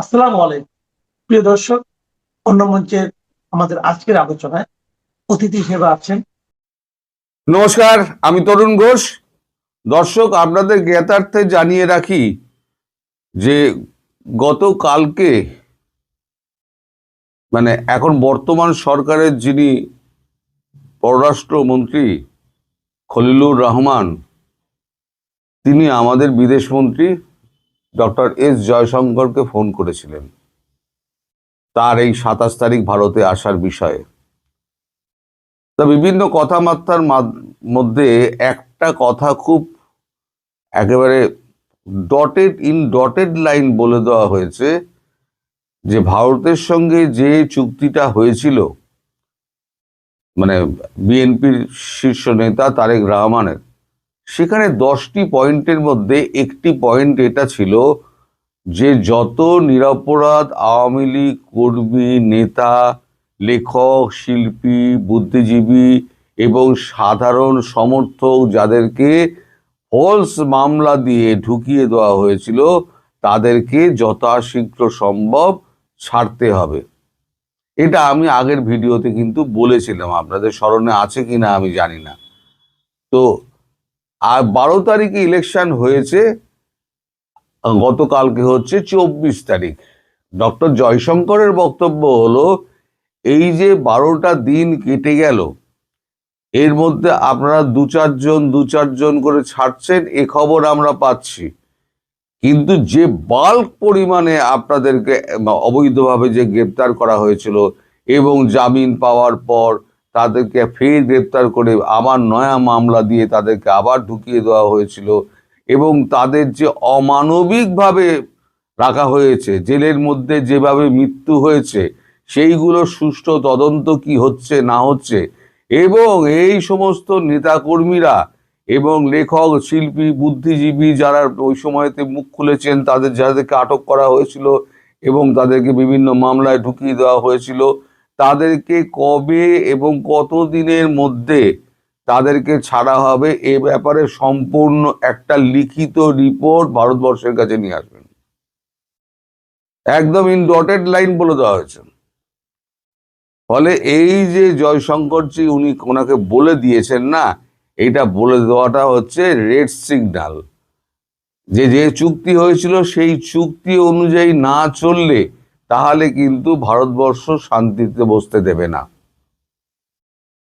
আসসালামু আলাইকুম প্রিয় দর্শক। অন্য মঞ্চের আমাদের আজকের আলোচনায় অতিথি হিসেবে আছেন। নমস্কার, আমি তরুণ ঘোষ। দর্শক, আপনাদের জ্ঞাতার্থে জানিয়ে রাখি যে গতকালকে এখন বর্তমান সরকারের যিনি পররাষ্ট্রমন্ত্রী খলিলুর রহমান, তিনি আমাদের বিদেশমন্ত্রী ডক্টর এস জয়শঙ্করকে ফোন করেছিলেন তার এই 27 তারিখ ভারতে আসার বিষয়ে। তা বিভিন্ন কথাবার্তার মধ্যে একটা কথা খুব একেবারে ডটেড লাইন বলে দেওয়া হয়েছে যে ভারতের সঙ্গে যে চুক্তিটা হয়েছিল, বিএনপির শীর্ষ নেতা তারেক রহমানের, সেখানে 10টি পয়েন্টের মধ্যে একটি পয়েন্ট এটা ছিল যে যত নিরপরাধ আওয়ামী লীগ কর্মী, নেতা, লেখক, শিল্পী, বুদ্ধিজীবী এবং সাধারণ সমর্থক যাদেরকে ফলস মামলা দিয়ে ঢুকিয়ে দেওয়া হয়েছিল, তাদেরকে যথাশীঘ্র সম্ভব ছাড়তে হবে। এটা আমি আগের ভিডিওতে কিন্তু বলেছিলাম, আপনাদের স্মরণে আছে কিনা আমি জানি না। তো আর 12 তারিখে ইলেকশন হয়েছে, গতকালকে হচ্ছে 24 তারিখ। ডক্টর জয়শঙ্করের বক্তব্য হলো, এই যে 12টা দিন কেটে গেল, এর মধ্যে আপনারা দু চারজন করে ছাড়ছেন, এ খবর আমরা পাচ্ছি, কিন্তু যে বাল্ক পরিমাণে আপনাদেরকে অবৈধভাবে যে গ্রেপ্তার করা হয়েছিল এবং জামিন পাওয়ার পর তাদেরকে ফের গ্রেপ্তার করে আবার নয়া মামলা দিয়ে তাদেরকে আবার ঢুকিয়ে দেওয়া হয়েছিল এবং তাদের যে অমানবিকভাবে রাখা হয়েছে, জেলের মধ্যে যেভাবে মৃত্যু হয়েছে, সেইগুলো সুষ্ঠু তদন্ত কি হচ্ছে না হচ্ছে, এবং এই সমস্ত নেতাকর্মীরা এবং লেখক, শিল্পী, বুদ্ধিজীবী যারা ওই সময়তে মুখ খুলেছেন, যাদেরকে আটক করা হয়েছিল এবং তাদেরকে বিভিন্ন মামলায় ঢুকিয়ে দেওয়া হয়েছিল, তাদেরকে কবে এবং কত দিনের মধ্যে তাদেরকে ছাড়া হবে, এ ব্যাপারে সম্পূর্ণ একটা লিখিত রিপোর্ট ভারতবর্ষের কাছে নিয়ে আসবেন। একদম ইন ডটেড লাইন বলে দেওয়া হয়েছে। ফলে এই যে জয়শঙ্করজি ওনাকে বলে দিয়েছেন না, এটা বলে দেওয়াটা হচ্ছে রেড সিগন্যাল, যে যে চুক্তি হয়েছিল সেই চুক্তি অনুযায়ী না চললে তাহলে কিন্তু ভারতবর্ষ শান্তিতে বসতে দেবে না।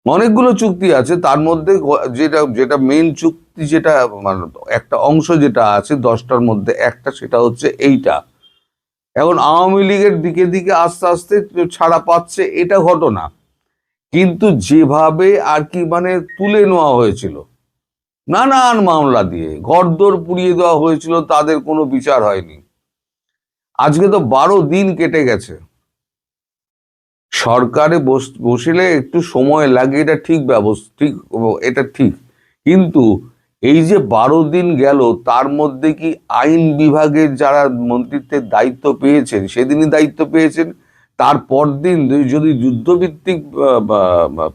অনেকগুলো চুক্তি আছে, তার মধ্যে যেটা যেটা মেন চুক্তি, যেটা একটা অংশ যেটা আছে 10টার মধ্যে একটা, সেটা হচ্ছে এইটা। এখন আওয়ামী লীগের দিকে দিকে আস্তে আস্তে ছাড়া পাচ্ছে, এটা ঘটনা, কিন্তু যেভাবে আর কি তুলে নেওয়া হয়েছিল নানান মামলা দিয়ে, ঘরদোর পুড়িয়ে দেওয়া হয়েছিল, তাদের কোনো বিচার হয়নি। আজকে তো 12 দিন কেটে গেছে। সরকারে বসলে একটু সময় লাগে, এটা ঠিক ঠিক, এটা ঠিক, কিন্তু এই যে 12 দিন গেল, তার মধ্যে কি আইন বিভাগের যারা মন্ত্রিত্বের দায়িত্ব পেয়েছেন, সেদিনই দায়িত্ব পেয়েছেন, তার পরদিন যদি যুদ্ধভিত্তিক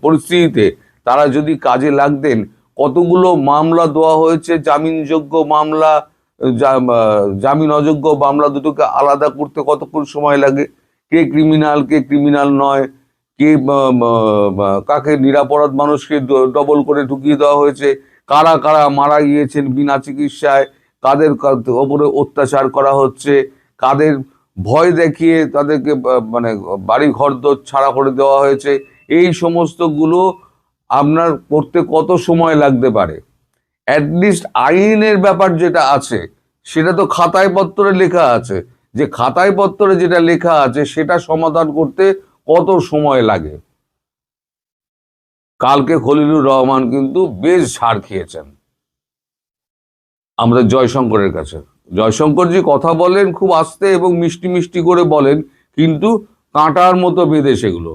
পরিস্থিতিতে তারা যদি কাজে লাগতেন, কতগুলো মামলা দেওয়া হয়েছে, জামিনযোগ্য মামলা, জামিন অযোগ্য মামলা, দুটোকে আলাদা করতে কতক্ষণ সময় লাগে, কে ক্রিমিনাল কে ক্রিমিনাল নয়, কে কাকে নিরাপরাধ মানুষকে ডবল করে ঢুকিয়ে দেওয়া হয়েছে, কারা কারা মারা গিয়েছেন বিনা চিকিৎসায়, কাদের ওপরে অত্যাচার করা হচ্ছে, কাদের ভয় দেখিয়ে তাদেরকে বাড়ি ঘর ছাড়া করে দেওয়া হয়েছে, এই সমস্তগুলো আপনার করতে কত সময় লাগতে পারে। অ্যাটলিস্ট আইনের ব্যাপার যেটা আছে সেটা তো খাতায় পত্রে লেখা আছে, যে খাতায় পত্রে যেটা লেখা আছে সেটা সমাধান করতে কত সময় লাগে। কালকে খলিলুর রহমান কিন্তু বেশ ঝাড় খেয়েছেন আমাদের জয়শঙ্করের কাছে। জয়শঙ্করজি কথা বলেন খুব আস্তে এবং মিষ্টি মিষ্টি করে বলেন, কিন্তু কাঁটার মতো বেঁধে সেগুলো।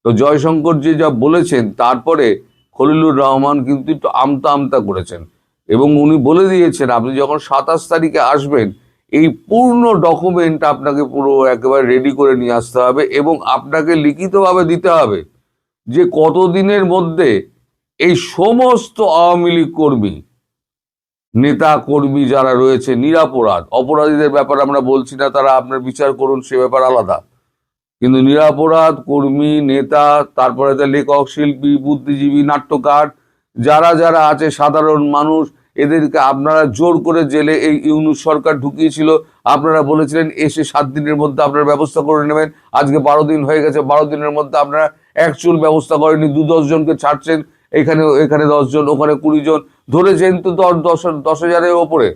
তো জয়শঙ্করজি যা বলেছেন, তারপরে খলিলুর রহমান কিন্তু একটু আমতা আমতা করেছেন এবং উনি বলে দিয়েছেন, আপনি যখন 27 তারিখে আসবেন, এই পূর্ণ ডকুমেন্ট আপনাকে পুরো একেবারে রেডি করে নিয়ে আসতে হবে এবং আপনাকে লিখিতভাবে দিতে হবে যে কতদিনের মধ্যে এই সমস্ত আওয়ামী লীগ কর্মী নেতা কর্মী যারা রয়েছে নিরপরাধ, অপরাধীদের ব্যাপারে আমরা বলছি না, তারা আপনার বিচার করুন, সে ব্যাপার আলাদা, কিন্তু নিরপরাধ কর্মী নেতা, তারপরে লেখক শিল্পী বুদ্ধিজীবী নাট্যকার যারা যারা আছে সাধারণ মানুষ, এদেরকে আপনারা জোর করে জেলে এই ইউনূস সরকার ঢুকিয়েছিল। আপনারা বলেছিলেন এসে 7 দিনের মধ্যে আপনারা ব্যবস্থা করে নেবেন। আজকে 12 দিন হয়ে গেছে, 12 দিনের মধ্যে আপনারা একচুল ব্যবস্থা করেনি। 2-10 জনকে ছাড়ছেন, এখানে এখানে 10 জন, ওখানে 20 জন, ধরেছেন তো 10,000-এর ওপরে,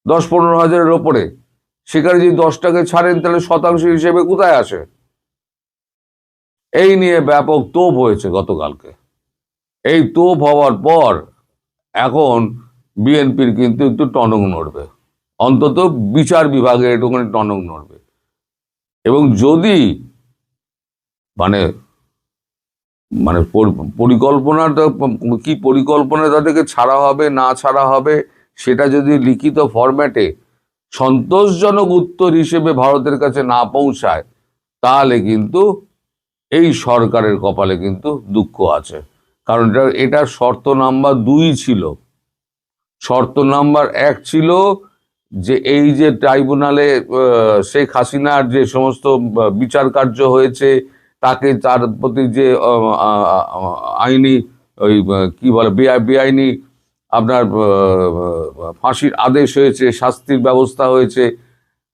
10-15 হাজারের ওপরে। সেখানে যদি 10টাকে ছাড়েন তাহলে শতাংশ হিসেবে কোথায় আসে? এই নিয়ে ব্যাপক তোপ হয়েছে গতকালকে। এই তোপ হওয়ার পর এখন বিএনপির কিন্তু একটু টনক নড়বে, অন্তত বিচার বিভাগে একটুখানি টনক নড়বে। এবং যদি মানে মানে পরিকল্পনাটা কি, পরিকল্পনা তাদেরকে ছাড়া হবে না ছাড়া হবে, সেটা যদি লিখিত ফরম্যাটে সন্তোষজনক উত্তর হিসেবে ভারতের কাছে না পৌঁছায়, তাহলে কিন্তু এই সরকারের কপালে কিন্তু দুঃখ আছে। কারণ এটার শর্ত নাম্বার 2 ছিল। শর্ত নাম্বার 1 ছিল যে এই যে ট্রাইব্যুনালে শেখ হাসিনার যে সমস্ত বিচার কার্য হয়েছে, তাকে তার প্রতি যে আইনি ওই কি বলে বেআইনি আপনার ফাঁসির আদেশ হয়েছে, শাস্তির ব্যবস্থা হয়েছে,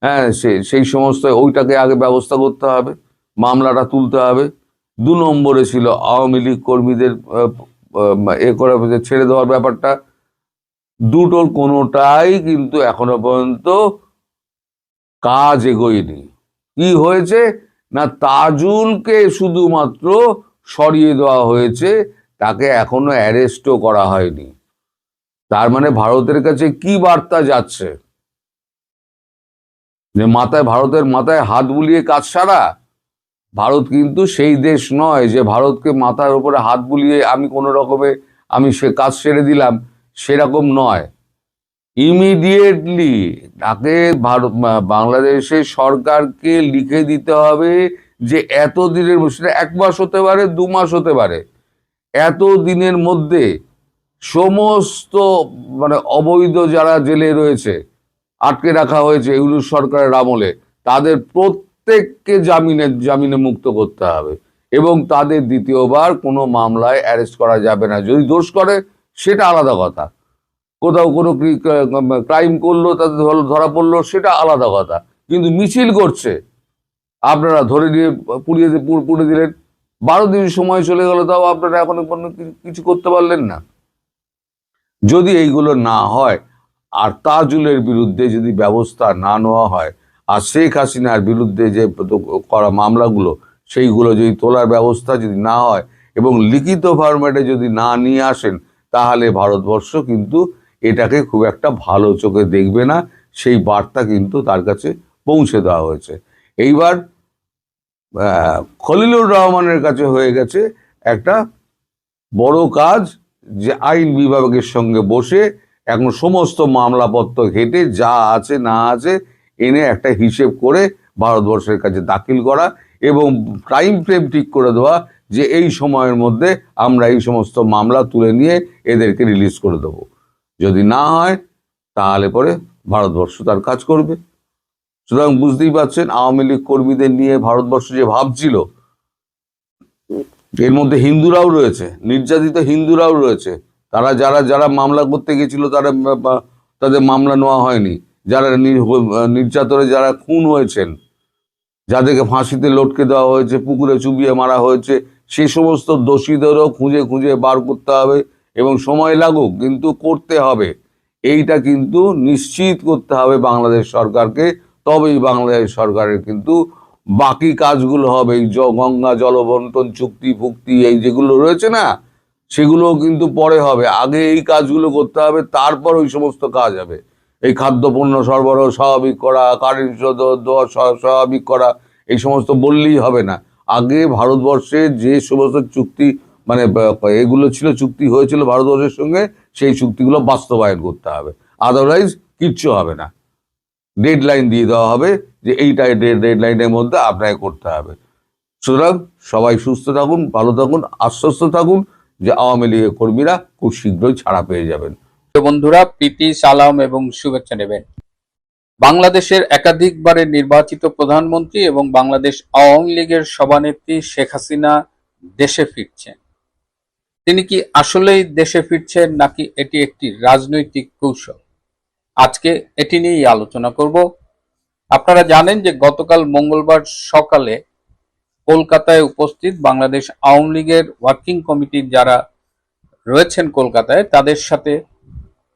হ্যাঁ, সেই সমস্ত ওইটাকে আগে ব্যবস্থা করতে হবে, মামলাটা তুলতে হবে। 2 নম্বরে ছিল আওয়ামী লীগ কর্মীদের করে ছেড়ে দেওয়ার ব্যাপারটা। দুটোর কোনোটাই কিন্তু এখনো পর্যন্ত কাজ এগোয়নি। কি হয়েছে না, তাজুলকে শুধুমাত্র সরিয়ে দেওয়া হয়েছে, তাকে এখনো অ্যারেস্টও করা হয়নি। তার মানে ভারতের কাছে কি বার্তা যাচ্ছে? যে ভারতের মাথায় হাত বুলিয়ে কাজ সারা? ভারত কিন্তু সেই দেশ নয় যে ভারতকে মাথার উপরে হাত বুলিয়ে আমি কোনো রকমে আমি সে কাজ সেরে দিলাম, সেরকম নয়। ইমিডিয়েটলি তাকে বাংলাদেশের সরকারকে লিখে দিতে হবে যে এত দিনের, সেটা 1 মাস হতে পারে, 2 মাস হতে পারে, এত দিনের মধ্যে সমস্ত অবৈধ যারা জেলে রয়েছে, আটকে রাখা হয়েছে ইউনূস সরকারের আমলে, তাদের প্রত্যেককে জামিনে মুক্ত করতে হবে এবং তাদের দ্বিতীয়বার কোনো মামলায় অ্যারেস্ট করা যাবে না। যদি দোষ করে সেটা আলাদা কথা, কোথাও কোনো ক্রাইম করলো, তাদের ধরা পড়লো, সেটা আলাদা কথা, কিন্তু মিছিল করছে আপনারা ধরে নিয়ে পুড়ে দিলেন। 12 দিন সময় চলে গেল, তাও আপনারা এখনো কিছু করতে পারলেন না। যদি এইগুলো না হয় আর তাজুলের বিরুদ্ধে যদি ব্যবস্থা না নেওয়া হয়, আর শেখ হাসিনার বিরুদ্ধে যে করা মামলাগুলো সেইগুলো যদি তোলার ব্যবস্থা যদি না হয় এবং লিখিত ফরম্যাটে যদি না নিয়ে আসেন, তাহলে ভারতবর্ষ কিন্তু এটাকে খুব একটা ভালো চোখে দেখবে না। সেই বার্তা কিন্তু তার কাছে পৌঁছে দেওয়া হয়েছে। এইবার খলিলুর রহমানের কাছে হয়ে গেছে একটা বড় কাজ, যে আইন বিভাগের সঙ্গে বসে এখন সমস্ত মামলাপত্র ঘেটে যা আছে না আছে এনে একটা হিসেব করে ভারতবর্ষের কাছে দাখিল করা এবং টাইম ফ্রেম ঠিক করে দেওয়া যে এই সময়ের মধ্যে আমরা এই সমস্ত মামলা তুলে নিয়ে এদেরকে রিলিজ করে দেবো। যদি না হয় তাহলে পরে ভারতবর্ষ তার কাজ করবে। সুতরাং বুঝতেই পারছেন, আওয়ামী লীগ কর্মীদের নিয়ে ভারতবর্ষ যে ভাবছিল, এর মধ্যে হিন্দুরাও রয়েছে, নির্যাতিত হিন্দুরাও রয়েছে। তারা যারা মামলা করতে গেছিল, তাদের মামলা নেওয়া হয়নি। যারা নির্যাতনে যারা খুন হয়েছেন, যাদেরকে ফাঁসিতে লটকে দেওয়া হয়েছে, পুকুরে চুবিয়ে মারা হয়েছে, সেই সমস্ত দোষীদেরও খুঁজে খুঁজে বার করতে হবে এবং সময় লাগুক, কিন্তু করতে হবে। এইটা কিন্তু নিশ্চিত করতে হবে বাংলাদেশ সরকারকে, তবেই বাংলাদেশ সরকারের কিন্তু বাকি কাজগুলো হবে। এই গঙ্গা জলবন্টন চুক্তি ফুক্তি এই যেগুলো রয়েছে না, সেগুলোও কিন্তু পরে হবে। আগে এই কাজগুলো করতে হবে, তারপর ওই সমস্ত কাজ হবে। এই খাদ্যপণ্য সরবরাহ স্বাভাবিক করা, কারেন্ট দেওয়া স্বাভাবিক করা, এই সমস্ত বললেই হবে না। আগে ভারতবর্ষে যে সমস্ত চুক্তি এগুলো ছিল, চুক্তি হয়েছিল ভারতবর্ষের সঙ্গে, সেই চুক্তিগুলো বাস্তবায়ন করতে হবে। আদারওয়াইজ কিচ্ছু হবে না। ডেডলাইন দিয়ে দেওয়া হবে যে এইটা ডেডলাইনের মধ্যে আপনাকে করতে হবে। সুতরাং সবাই সুস্থ থাকুন, ভালো থাকুন, আশ্বস্ত থাকুন যে আওয়ামী লীগের কর্মীরা খুব শীঘ্রই ছাড়া পেয়ে যাবেন। তো বন্ধুরা, প্রীতি, সালাম এবং শুভেচ্ছা নেবেন। বাংলাদেশের একাধিকবারের নির্বাচিত প্রধানমন্ত্রী এবং বাংলাদেশ আওয়ামী লীগের সভানেত্রী শেখ হাসিনা দেশে ফিরছেন। তিনি কি আসলেই দেশে ফিরছেন নাকি এটি একটি রাজনৈতিক কৌশল? আজকে এটি নিয়েই আলোচনা করব। আপনারা জানেন যে গতকাল মঙ্গলবার সকালে কলকাতায় উপস্থিত বাংলাদেশ আওয়ামী লীগের ওয়ার্কিং কমিটির যারা রয়েছেন কলকাতায়, তাদের সাথে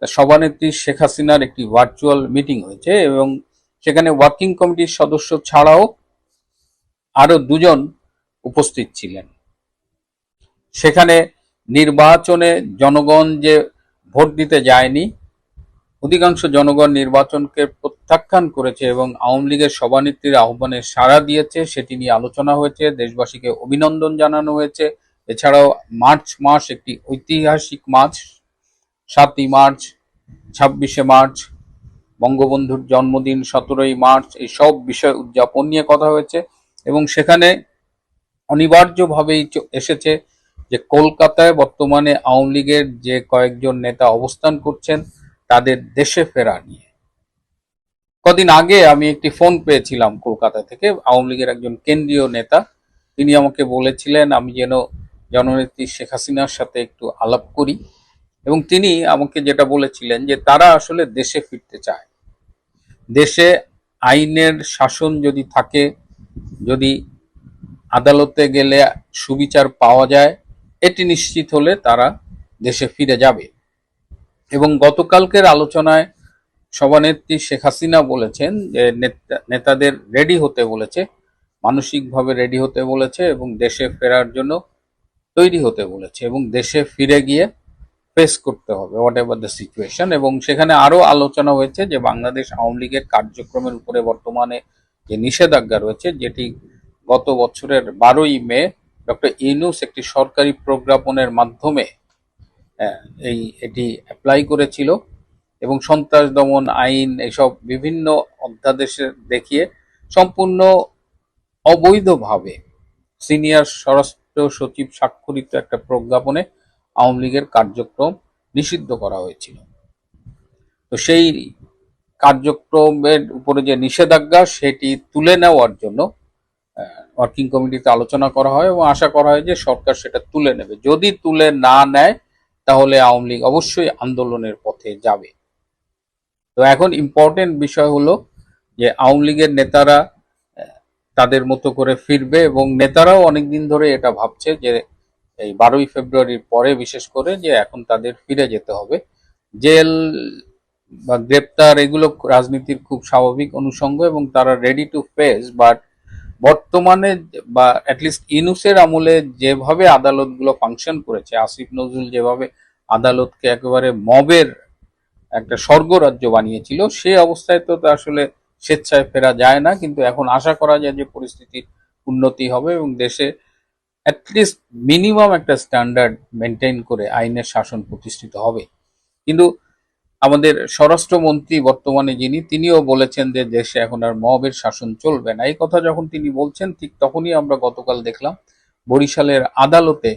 সভানেত্রী শেখ হাসিনার একটি ভার্চুয়াল মিটিং হয়েছে এবং সেখানে ওয়ার্কিং কমিটির সদস্য ছাড়াও আরো দুজন উপস্থিত ছিলেন। সেখানে নির্বাচনে জনগণ যে ভোট দিতে যায়নি, অধিকাংশ জনগণ নির্বাচনকে প্রত্যাখ্যান করেছে এবং আওয়ামী লীগের সভানেত্রীর আহ্বানে সাড়া দিয়েছে, সেটি নিয়ে আলোচনা হয়েছে। দেশবাসীকে অভিনন্দন জানানো হয়েছে। এছাড়াও মার্চ মাস একটি ঐতিহাসিক মাস, 7ই মার্চ, 26শে মার্চ, বঙ্গবন্ধুর জন্মদিন 17ই মার্চ, এই সব বিষয় উদযাপন নিয়ে কথা হয়েছে এবং সেখানে অনিবার্যভাবেই এসেছে যে কলকাতায় বর্তমানে আওয়ামী লীগের যে কয়েকজন নেতা অবস্থান করছেন তাদের দেশে ফেরা নিয়ে। কদিন আগে আমি একটি ফোন পেয়েছিলাম কলকাতা থেকে, আওয়ামী লীগের একজন কেন্দ্রীয় নেতা। তিনি আমাকে বলেছিলেন আমি যেন জননেত্রী শেখ হাসিনার সাথে একটু আলাপ করি এবং তিনি আমাকে যেটা বলেছিলেন যে তারা আসলে দেশে ফিরতে চায়। দেশে আইনের শাসন যদি থাকে, যদি আদালতে গেলে সুবিচার পাওয়া যায়, এটি নিশ্চিত হলে তারা দেশে ফিরে যাবে। এবং গতকালকের আলোচনায় সভানেত্রী শেখ হাসিনা বলেছেন যে নেতাদের রেডি হতে বলেছে, মানসিকভাবে রেডি হতে বলেছে এবং দেশে ফেরার জন্য তৈরি হতে বলেছে এবং দেশে ফিরে গিয়ে ফেস করতে হবে হোয়াট এভার দ্য সিচুয়েশন। এবং সেখানে আরো আলোচনা হয়েছে যে বাংলাদেশ আওয়ামী লীগের কার্যক্রমের উপরে বর্তমানে যে নিষেধাজ্ঞা রয়েছে, যেটি গত বছরের 12ই মে ডক্টর ইউনূস একটি সরকারি প্রজ্ঞাপনের মাধ্যমে এটি অ্যাপ্লাই করেছিল এবং সন্ত্রাস দমন আইন এসব বিভিন্ন অধ্যাদেশে দেখিয়ে সম্পূর্ণ অবৈধভাবে সিনিয়র স্বরাষ্ট্র সচিব স্বাক্ষরিত একটা প্রজ্ঞাপনে আওয়ামী লীগের কার্যক্রম নিষিদ্ধ করা হয়েছিল। তো সেই কার্যক্রমের উপরে যে নিষেধাজ্ঞা সেটি তুলে নেওয়ার জন্য ওয়ার্কিং কমিটিতে আলোচনা করা হয় এবং আশা করা হয় যে সরকার সেটা তুলে নেবে। যদি তুলে না নেয় তাহলে আওয়ামী লীগ অবশ্যই আন্দোলনের পথে যাবে। তো এখন ইম্পর্টেন্ট বিষয় হলো যে আওয়ামী লীগের নেতারা তাদের মতো করে ফিরবে এবং নেতারাও অনেকদিন ধরে এটা ভাবছে যে এই 12ই ফেব্রুয়ারির পরে বিশেষ করে যে এখন তাদের ফিরে যেতে হবে। জেল বা গ্রেপ্তার এগুলো রাজনীতির খুব স্বাভাবিক অনুষঙ্গ এবং তারা রেডি টু ফেস। বাট বর্তমানে বা অ্যাটলিস্ট ইউনূসের আমলে যেভাবে আদালতগুলো ফাংশন করেছে, আসিফ নজরুল যেভাবে আদালতকে একেবারে মবের একটা স্বর্গরাজ্য বানিয়েছিল, সে অবস্থায় তো আসলে স্বেচ্ছায় ফেরা যায় না। কিন্তু এখন আশা করা যায় যে পরিস্থিতির উন্নতি হবে এবং দেশে অ্যাটলিস্ট মিনিমাম একটা স্ট্যান্ডার্ড মেনটেন করে আইনের শাসন প্রতিষ্ঠিত হবে। কিন্তু আমাদের স্বরাষ্ট্রমন্ত্রী বর্তমানে যিনি, তিনিও বলেছেন যে দেশে এখন আর মবের শাসন চলবে না। এই কথা যখন তিনি বলছেন ঠিক তখনই আমরা গতকাল দেখলাম বরিশালের আদালতে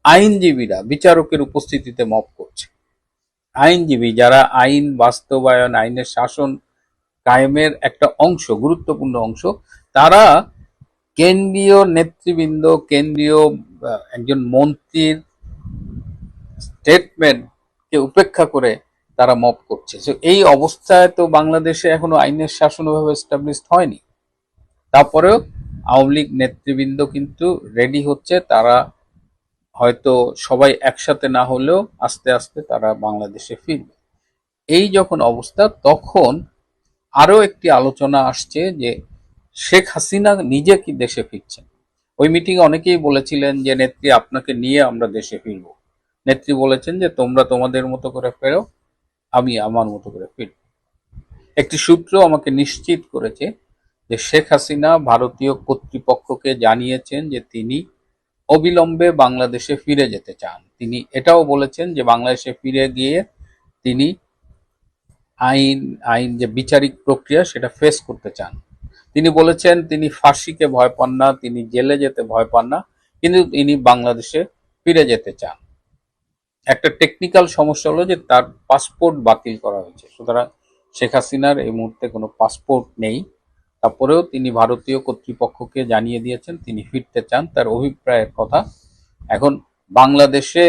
আইনজীবীরা বিচারকের উপস্থিতিতে মব করছে। আইনজীবী যারা আইন বাস্তবায়ন, আইনের শাসন কায়েমের একটা অংশ, গুরুত্বপূর্ণ অংশ, তারা কেন্দ্রীয় নেতৃবৃন্দ, কেন্দ্রীয় একজন মন্ত্রীর স্টেটমেন্টকে উপেক্ষা করে তারা মব করছে। তো এই অবস্থায় তো বাংলাদেশে এখনো আইনের শাসন ওভাবে এস্টাবলিশড হয়নি। তারপরেও আওয়ামী লীগ নেতৃবৃন্দ কিন্তু রেডি হচ্ছে। তারা হয়তো সবাই একসাথে না হলেও আস্তে আস্তে তারা বাংলাদেশে ফিরবে। এই যখন অবস্থা, তখন আরো একটি আলোচনা আসছে যে শেখ হাসিনা নিজে কি দেশে ফিরছেন। ওই মিটিংয়ে অনেকেই বলেছিলেন যে নেত্রী আপনাকে নিয়ে আমরা দেশে ফিরব। নেত্রী বলেছেন যে তোমরা তোমাদের মতো করে ফেরো, আমি আমার মতো করে ফিরব। একটি সূত্র আমাকে নিশ্চিত করেছে যে শেখ হাসিনা ভারতীয় কর্তৃপক্ষকে জানিয়েছেন যে তিনি অবিলম্বে বাংলাদেশে ফিরে যেতে চান। তিনি এটাও বলেছেন যে বাংলাদেশে ফিরে গিয়ে তিনি আইন যে বিচারিক প্রক্রিয়া সেটা ফেস করতে চান। তিনি বলেছেন তিনি ফাঁসিকে ভয় পান না, তিনি জেলে যেতে ভয় পান না, কিন্তু তিনি বাংলাদেশে ফিরে যেতে চান। একটা টেকনিক্যাল সমস্যা হলো যে তার পাসপোর্ট বাতিল করা হয়েছে। সুতরাং শেখ হাসিনার এই মুহূর্তে কোনো পাসপোর্ট নেই। তারপরেও তিনি ভারতীয় কর্তৃপক্ষকে জানিয়ে দিয়েছেন তিনি ফিরতে চান, তার অভিপ্রায়ের কথা। এখন বাংলাদেশে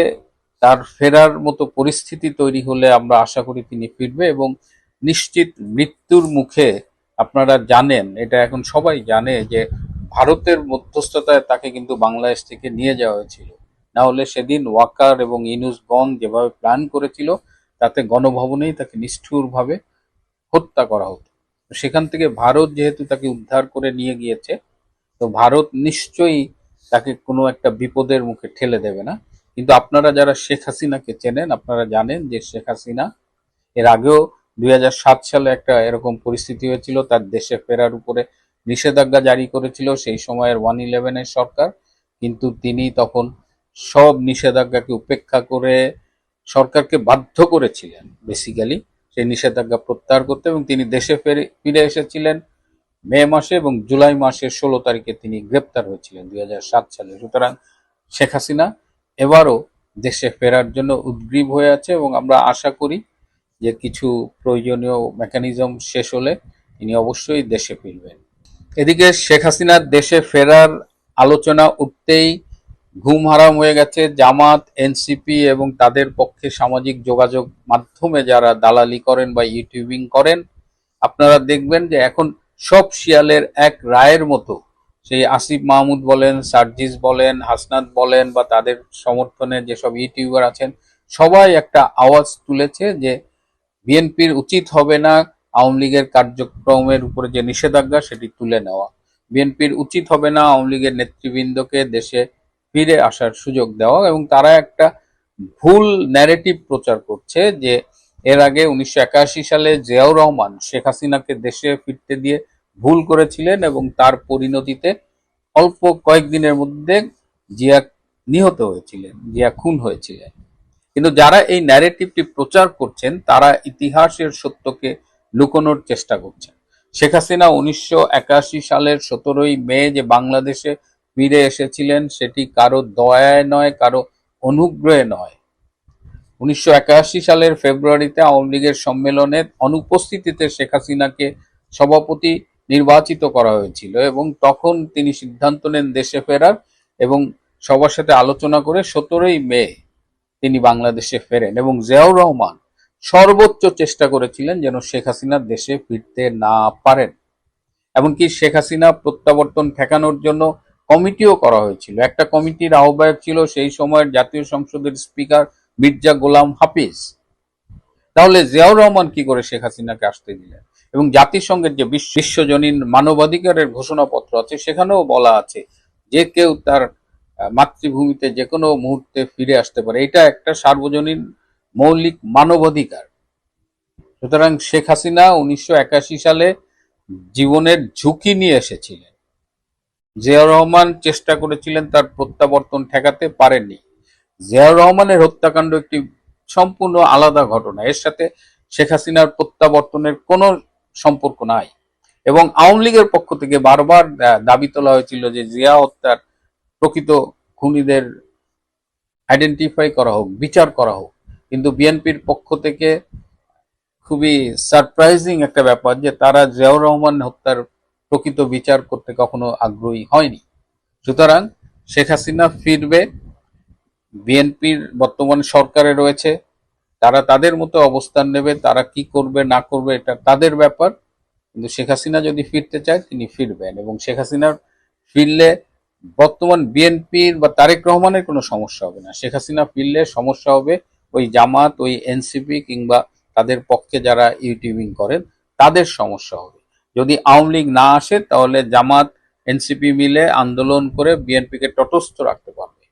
তার ফেরার মতো পরিস্থিতি তৈরি হলে আমরা আশা করি তিনি ফিরবে, এবং নিশ্চিত মৃত্যুর মুখে, আপনারা জানেন, এটা এখন সবাই জানে যে ভারতের মধ্যস্থতায় তাকে কিন্তু বাংলাদেশ থেকে নিয়ে যাওয়া হয়েছিল। না হলে সেদিন ওয়াকার এবং ইউনূসগণ যেভাবে প্ল্যান করেছিল তাতে গণভবনেই তাকে নিষ্ঠুরভাবে হত্যা করা হতো। তো সেখান থেকে ভারত যেহেতু তাকে উদ্ধার করে নিয়ে গিয়েছে, তো ভারত নিশ্চয়ই তাকে কোনো একটা বিপদের মুখে ঠেলে দেবে না। কিন্তু আপনারা যারা শেখ হাসিনাকে চেনেন, আপনারা জানেন যে শেখ হাসিনা এর আগেও 2007 সালে একটা এরকম পরিস্থিতি হয়েছিল, তার দেশে ফেরার উপরে নিষেধাজ্ঞা জারি করেছিল সেই সময়ের 111 সরকার। কিন্তু তিনি তখন সব নিষেধাজ্ঞাকে উপেক্ষা করে সরকারকে বাধ্য করেছিলেন বেসিক্যালি সেই নিষেধাজ্ঞা প্রত্যাহার করতে, এবং তিনি দেশে ফিরে এসেছিলেন মে মাসে, এবং জুলাই মাসের 16 তারিখে তিনি গ্রেপ্তার হয়েছিলেন 2007 সালে। সুতরাং শেখ হাসিনা এবারও দেশে ফেরার জন্য উদ্গ্রীব হয়ে আছে, এবং আমরা আশা করি যে কিছু প্রয়োজনীয় মেকানিজম শেষ হলে তিনি অবশ্যই দেশে ফিরবেন। এদিকে শেখ হাসিনার দেশে ফেরার আলোচনা উঠতেই ঘুম হারাম হয়ে গেছে জামাত, এনসিপি এবং তাদের পক্ষে সামাজিক যোগাযোগ মাধ্যমে যারা দালালি করেন বা ইউটিউবিং করেন। আপনারা দেখবেন যে এখন সব শিয়ালের এক রায়ের মতো সেই আসিফ মাহমুদ বলেন, সার্জিস বলেন, হাসনাত বলেন বা তাদের সমর্থনে যেসব ইউটিউবার আছেন, সবাই একটা আওয়াজ তুলেছে যে বিএনপির উচিত হবে না আওয়ামী লীগের কার্যক্রমের উপরে যে নিষেধাজ্ঞা সেটি তুলে নেওয়া। বিএনপির উচিত হবে না আওয়ামী লীগের নেতৃবৃন্দকে দেশে ফিরে আসার সুযোগ দেওয়া, এবং তারা একটা ভুল ন্যারেটিভ প্রচার করছে যে এর আগে 1981 সালে জিয়াউর রহমান শেখ হাসিনাকে দেশে ফিরতে দিয়ে ভুল করেছিলেন, এবং তার পরিণতিতে অল্প কয়েকদিনের মধ্যে জিয়া নিহত হয়েছিলেন, জিয়া খুন হয়েছিলেন। কিন্তু যারা এই ন্যারেটিভটি প্রচার করছেন তারা ইতিহাসের সত্যকে লুকোনোর চেষ্টা করছেন। শেখ হাসিনা 1981 সালের 17ই মে যে বাংলাদেশে ফিরে এসেছিলেন সেটি কারো দয়ায় নয়, কারো অনুগ্রহে নয়। 1981 সালের ফেব্রুয়ারিতে আওয়ামী লীগের সম্মেলনের অনুপস্থিতিতে শেখ হাসিনাকে সভাপতি নির্বাচিত করা হয়েছিল, এবং তখন তিনি সিদ্ধান্ত নেন দেশে ফেরার, এবং সবার সাথে আলোচনা করে 17ই মে তিনি বাংলাদেশে ফেরেন, এবং জিয়াউর রহমান সর্বোচ্চ চেষ্টা করেছিলেন যেন শেখ হাসিনা দেশে ফিরতে না পারেন। এমনকি শেখ হাসিনা প্রত্যাবর্তন ঠেকানোর জন্য কমিটিও করা হয়েছিল। একটা কমিটির আহ্বায়ক ছিল সেই সময়ের জাতীয় সংসদের স্পিকার মির্জা গোলাম হাফিজ। তাহলে জিয়াউর রহমান কি করে শেখ হাসিনাকে আসতে দিলেন? এবং জাতিসংঘের যে বিশ্বজনীন মানবাধিকারের ঘোষণাপত্র আছে সেখানেও বলা আছে যে কেউ তার মাতৃভূমিতে যে কোনো মুহূর্তে ফিরে আসতে পারে, এটা একটা সার্বজনীন মৌলিক মানবাধিকার। সুতরাং শেখ হাসিনা 1981 সালে জীবনের ঝুঁকি নিয়ে এসেছিলেন। জিয়াউর রহমান চেষ্টা করেছিলেন তার প্রত্যাবর্তন ঠেকাতে, পারেননি। জিয়াউর রহমানের হত্যাকাণ্ড একটি সম্পূর্ণ আলাদা ঘটনা, এর সাথে শেখ হাসিনার প্রত্যাবর্তনের কোনো সম্পর্ক নাই। এবং আওয়ামী লীগের পক্ষ থেকে বারবার দাবি তোলা হয়েছিল যে জিয়া হত্যার প্রকৃত খুনিদের আইডেন্টিফাই করা হোক, বিচার করা হোক। কিন্তু বিএনপির পক্ষ থেকে খুবই সারপ্রাইজিং একটা ব্যাপার যে তারা জিয়াউর রহমান হত্যার প্রকৃত বিচার করতে কখনো আগ্রহী হয়নি। সুতরাং শেখ হাসিনা ফিরবে, বিএনপির বর্তমানে সরকারে রয়েছে, তারা তাদের মতো অবস্থান নেবে, তারা কি করবে না করবে এটা তাদের ব্যাপার। কিন্তু শেখ হাসিনা যদি ফিরতে চায় তিনি ফিরবেন, এবং শেখ হাসিনার ফিরলে বর্তমান বিএনপির বা তারেক রহমানের কোনো সমস্যা হবে না। শেখ হাসিনা ফিরলে সমস্যা হবে ওই জামাত, ওই এনসিপি কিংবা তাদের পক্ষে যারা ইউটিউবিং করেন তাদের সমস্যা হবে। যদি আওয়ামী লীগ না আসে তাহলে জামাত, এনসিপি মিলে আন্দোলন করে বিএনপিকে তটস্থ রাখতে পারবে।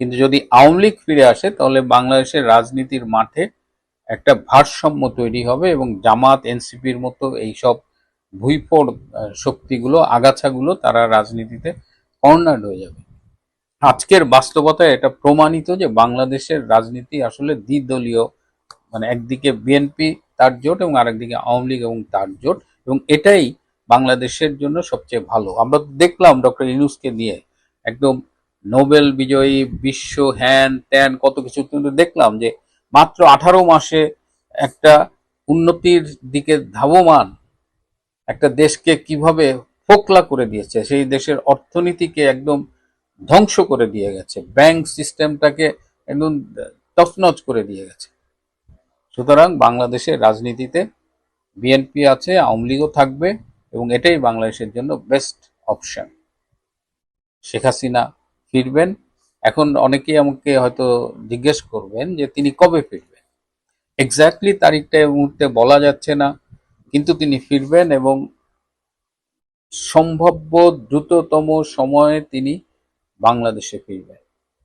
কিন্তু যদি আওয়ামী লীগ ফিরে আসে তাহলে বাংলাদেশের রাজনীতির মাঠে একটা ভারসাম্য তৈরি হবে, এবং জামাত, এনসিপির মতো এইসব ভুইফোড় শক্তিগুলো, আগাছাগুলো তারা রাজনীতিতে কর্নার্ড হয়ে যাবে। আজকের বাস্তবতায় এটা প্রমাণিত যে বাংলাদেশের রাজনীতি আসলে দ্বিদলীয়, মানে একদিকে বিএনপি তার জোট এবং আরেকদিকে আওয়ামী লীগ এবং তার জোট, এবং এটাই বাংলাদেশের জন্য সবচেয়ে ভালো। আমরা দেখলাম ডক্টর ইউনূসকে নিয়ে একদম নোবেল বিজয়ী, বিশ্ব হ্যান ত্যান কত কিছু, কিন্তু দেখলাম যে মাত্র 18 মাসে একটা উন্নতির দিকে ধাবমান একটা দেশকে কিভাবে ফোকলা করে দিয়েছে, সেই দেশের অর্থনীতিকে একদম ধ্বংস করে দিয়ে গেছে, ব্যাংক সিস্টেমটাকে একদম তছনছ করে দিয়ে গেছে। সুতরাং বাংলাদেশের রাজনীতিতে বিএনপি আছে, আওয়ামী লীগও থাকবে, এবং এটাই বাংলাদেশের জন্য বেস্ট অপশন। শেখ হাসিনা ফিরবেন। এখন অনেকেই আমাকে হয়তো জিজ্ঞেস করবেন যে তিনি কবে ফিরবেন। এক্স্যাক্টলি তারিখটা এই মুহূর্তে বলা যাচ্ছে না, কিন্তু তিনি ফিরবেন এবং সম্ভাব্য দ্রুততম সময়ে তিনি বাংলাদেশে ফিরবেন।